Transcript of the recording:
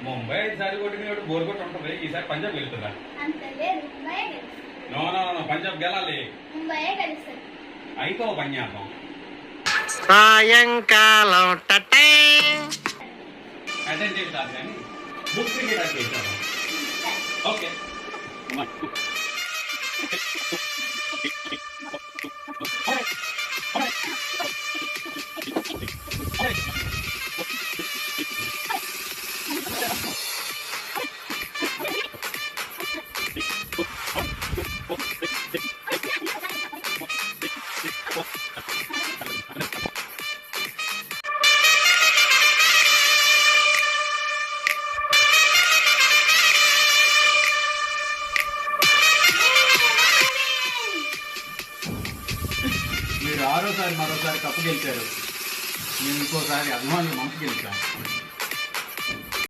ముంబై ఈసారి కొట్టినప్పుడు బోర్ కొట్టి ఉంటుంది. ఈసారి పంజాబ్ గెలుస్తుందా? నో నో నో, పంజాబ్ గెలాలి. అయితే ఓ పని చేద్దాం, సాయంకాలం అటెండ్ చేస్తారు కానీ బుక్ క్రికెట్ చేస్తాను. ఓకే మీరు ఆరోసారి మరోసారి కప్పు గెలిచారు, మేము ఇంకోసారి అభిమానులు మనసు గెలిచాం.